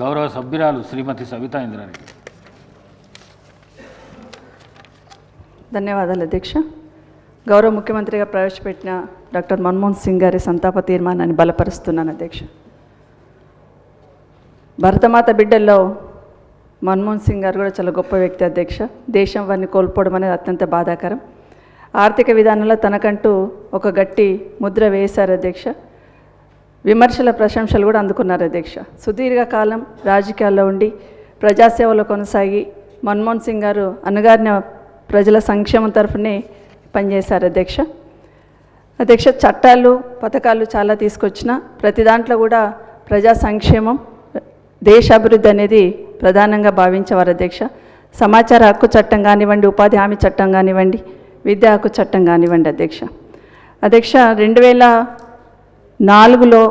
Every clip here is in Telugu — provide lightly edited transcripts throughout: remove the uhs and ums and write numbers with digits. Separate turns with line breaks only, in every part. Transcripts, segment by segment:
గౌరవ సభ్యురాలు శ్రీమతి సవితా ఇంద్రారెడ్డి.
ధన్యవాదాలు అధ్యక్ష. గౌరవ ముఖ్యమంత్రిగా ప్రవేశపెట్టిన డాక్టర్ మన్మోహన్ సింగ్ గారి సంతాప తీర్మానాన్ని బలపరుస్తున్నాను అధ్యక్ష. భరతమాత బిడ్డల్లో మన్మోహన్ సింగ్ గారు కూడా చాలా గొప్ప వ్యక్తి అధ్యక్ష. దేశం వారిని కోల్పోవడం అనేది అత్యంత బాధాకరం. ఆర్థిక విధానంలో తనకంటూ ఒక గట్టి ముద్ర వేశారు అధ్యక్ష. విమర్శల ప్రశంసలు కూడా అందుకున్నారు అధ్యక్ష. సుదీర్ఘకాలం రాజకీయాల్లో ఉండి ప్రజాసేవలో కొనసాగి మన్మోహన్ సింగ్ గారు అణగారిన ప్రజల సంక్షేమం తరఫునే పనిచేశారు అధ్యక్ష. అధ్యక్ష, చట్టాలు పథకాలు చాలా తీసుకొచ్చిన ప్రతి దాంట్లో కూడా ప్రజా సంక్షేమం దేశ అభివృద్ధి అనేది ప్రధానంగా భావించేవారు అధ్యక్ష. సమాచార హక్కు చట్టం కానివ్వండి, ఉపాధి హామీ చట్టం కానివ్వండి, విద్యా హక్కు చట్టం కానివ్వండి అధ్యక్ష. 2004లో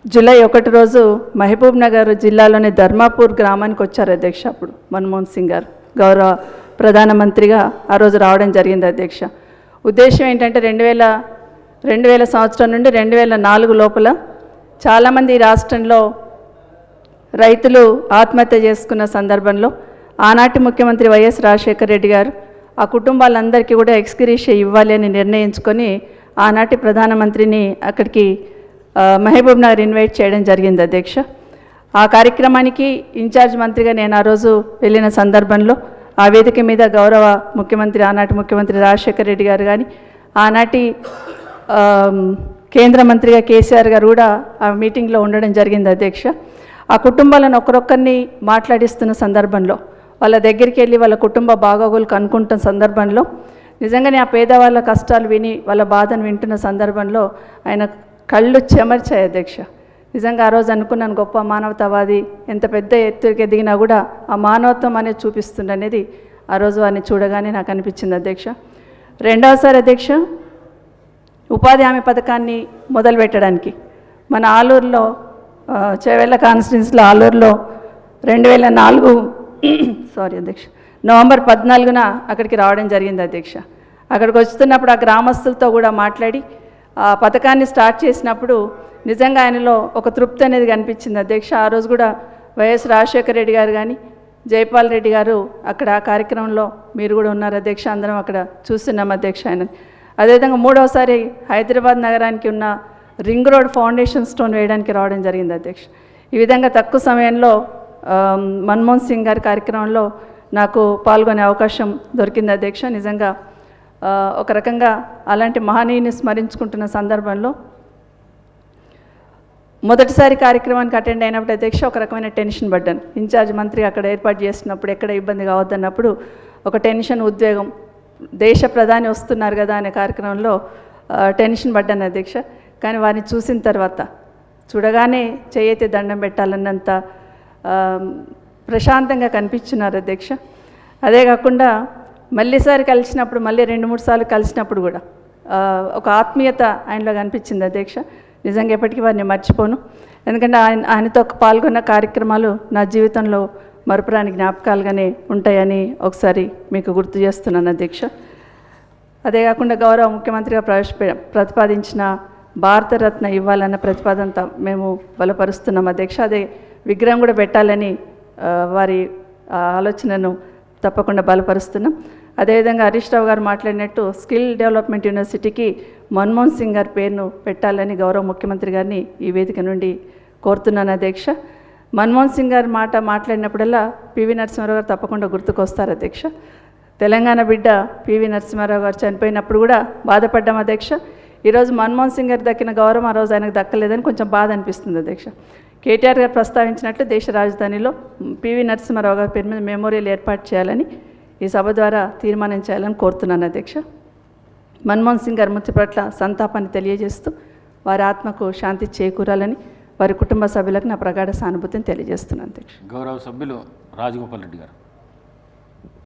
జూలై 1 రోజు మహబూబ్ నగర్ జిల్లాలోని ధర్మాపూర్ గ్రామానికి వచ్చారు అధ్యక్ష. అప్పుడు మన్మోహన్ సింగ్ గారు గౌరవ ప్రధానమంత్రిగా ఆ రోజు రావడం జరిగింది అధ్యక్ష. ఉద్దేశం ఏంటంటే 2000 సంవత్సరం నుండి 2004 లోపల చాలామంది ఈ రాష్ట్రంలో రైతులు ఆత్మహత్య చేసుకున్న సందర్భంలో ఆనాటి ముఖ్యమంత్రి వైఎస్ రాజశేఖర రెడ్డి గారు ఆ కుటుంబాలందరికీ కూడా ఎక్స్గ్రేషియా ఇవ్వాలి అని నిర్ణయించుకొని ఆనాటి ప్రధానమంత్రిని అక్కడికి మహబూబ్ నగర్ ఇన్వైట్ చేయడం జరిగింది అధ్యక్ష. ఆ కార్యక్రమానికి ఇన్ఛార్జ్ మంత్రిగా నేను ఆ రోజు వెళ్ళిన సందర్భంలో ఆ వేదిక మీద గౌరవ ముఖ్యమంత్రి ఆనాటి ముఖ్యమంత్రి రాజశేఖర రెడ్డి గారు కానీ ఆనాటి కేంద్ర మంత్రిగా కేసీఆర్ గారు కూడా ఆ మీటింగ్లో ఉండడం జరిగింది అధ్యక్ష. ఆ కుటుంబాలను ఒకరొక్కరిని మాట్లాడిస్తున్న సందర్భంలో వాళ్ళ దగ్గరికి వెళ్ళి వాళ్ళ కుటుంబ బాగోగులు కనుక్కుంటున్న సందర్భంలో నిజంగానే ఆ పేదవాళ్ళ కష్టాలు విని వాళ్ళ బాధను వింటున్న సందర్భంలో ఆయన కళ్ళు చెమర్చాయి అధ్యక్ష. నిజంగా ఆ రోజు అనుకున్నాను, గొప్ప మానవతావాది ఎంత పెద్ద ఎత్తుకి ఎదిగినా కూడా ఆ మానవత్వం అనేది చూపిస్తుండనేది ఆ రోజు వారిని చూడగానే నాకు అనిపించింది అధ్యక్ష. రెండవసారి అధ్యక్ష, ఉపాధి హామీ పథకాన్ని మొదలుపెట్టడానికి మన ఆలూరులో చేవెళ్ళ కాన్స్టిట్యున్సీలో ఆలూరులో 2004 అధ్యక్ష నవంబర్ 14న అక్కడికి రావడం జరిగింది అధ్యక్ష. అక్కడికి వస్తున్నప్పుడు ఆ గ్రామస్తులతో కూడా మాట్లాడి ఆ పథకాన్ని స్టార్ట్ చేసినప్పుడు నిజంగా ఆయనలో ఒక తృప్తి అనేది కనిపించింది అధ్యక్ష. ఆ రోజు కూడా వైఎస్ రాజశేఖర రెడ్డి గారు కానీ జైపాల్ రెడ్డి గారు అక్కడ ఆ కార్యక్రమంలో మీరు కూడా ఉన్నారు అధ్యక్ష. అందరం అక్కడ చూస్తున్నాం అధ్యక్ష ఆయన. అదేవిధంగా మూడవసారి హైదరాబాద్ నగరానికి ఉన్న రింగ్ రోడ్ ఫౌండేషన్ స్టోన్ వేయడానికి రావడం జరిగింది అధ్యక్ష. ఈ విధంగా తక్కువ సమయంలో మన్మోహన్ సింగ్ గారి కార్యక్రమంలో నాకు పాల్గొనే అవకాశం దొరికింది అధ్యక్ష. నిజంగా ఒక రకంగా అలాంటి మహనీయుని స్మరించుకుంటున్న సందర్భంలో మొదటిసారి కార్యక్రమానికి అటెండ్ అయినప్పుడు అధ్యక్ష ఒక రకమైన టెన్షన్ పడ్డాను. ఇన్ఛార్జ్ మంత్రి అక్కడ ఏర్పాటు చేసినప్పుడు ఎక్కడ ఇబ్బంది కావద్దన్నప్పుడు ఒక టెన్షన్, ఉద్వేగం, దేశ ప్రధాని వస్తున్నారు కదా అనే కార్యక్రమంలో టెన్షన్ పడ్డాను అధ్యక్ష. కానీ వారిని చూసిన తర్వాత చూడగానే చేయైతే దండం పెట్టాలన్నంత ప్రశాంతంగా కనిపించున్నారు అధ్యక్ష. అదే కాకుండా మళ్ళీసారి కలిసినప్పుడు మళ్ళీ 2-3 సార్లు కలిసినప్పుడు కూడా ఒక ఆత్మీయత ఆయనలో కనిపించింది అధ్యక్ష. నిజంగా ఎప్పటికీ వారిని మర్చిపోను. ఎందుకంటే ఆయనతో పాల్గొన్న కార్యక్రమాలు నా జీవితంలో మరుపురాని జ్ఞాపకాలుగానే ఉంటాయని ఒకసారి మీకు గుర్తు చేస్తున్నాను అధ్యక్ష. అదే కాకుండా గౌరవ ముఖ్యమంత్రిగా ప్రతిపాదించిన భారతరత్న ఇవ్వాలన్న ప్రతిపాదనతో మేము బలపరుస్తున్నాం అధ్యక్ష. అదే విగ్రహం కూడా పెట్టాలని వారి ఆలోచనను తప్పకుండా బలపరుస్తున్నాం. అదేవిధంగా హరీష్ రావు గారు మాట్లాడినట్టు స్కిల్ డెవలప్మెంట్ యూనివర్సిటీకి మన్మోహన్ సింగ్ గారి పేరును పెట్టాలని గౌరవ ముఖ్యమంత్రి గారిని ఈ వేదిక నుండి కోరుతున్నాను అధ్యక్ష. మన్మోహన్ సింగ్ గారి మాట్లాడినప్పుడల్లా పివి నరసింహారావు గారు తప్పకుండా గుర్తుకొస్తారు అధ్యక్ష. తెలంగాణ బిడ్డ పివి నరసింహారావు గారు చనిపోయినప్పుడు కూడా బాధపడ్డాం అధ్యక్ష. ఈరోజు మన్మోహన్ సింగ్ గారు దక్కిన గౌరవం ఆ రోజు ఆయనకు దక్కలేదని కొంచెం బాధ అనిపిస్తుంది అధ్యక్ష. కేటీఆర్ గారు ప్రస్తావించినట్లు దేశ రాజధానిలో పివి నరసింహారావు గారి పేరు మీద మెమోరియల్ ఏర్పాటు చేయాలని ఈ సభ ద్వారా తీర్మానం చేయాలని కోరుతున్నాను అధ్యక్ష. మన్మోహన్ సింగ్ గారి మృతి పట్ల సంతాపాన్ని తెలియజేస్తూ వారి ఆత్మకు శాంతి చేకూరాలని వారి కుటుంబ సభ్యులకు నా ప్రగాఢ సానుభూతిని తెలియజేస్తున్నాను అధ్యక్ష.
గౌరవ సభ్యులు రాజగోపాల్ రెడ్డి గారు.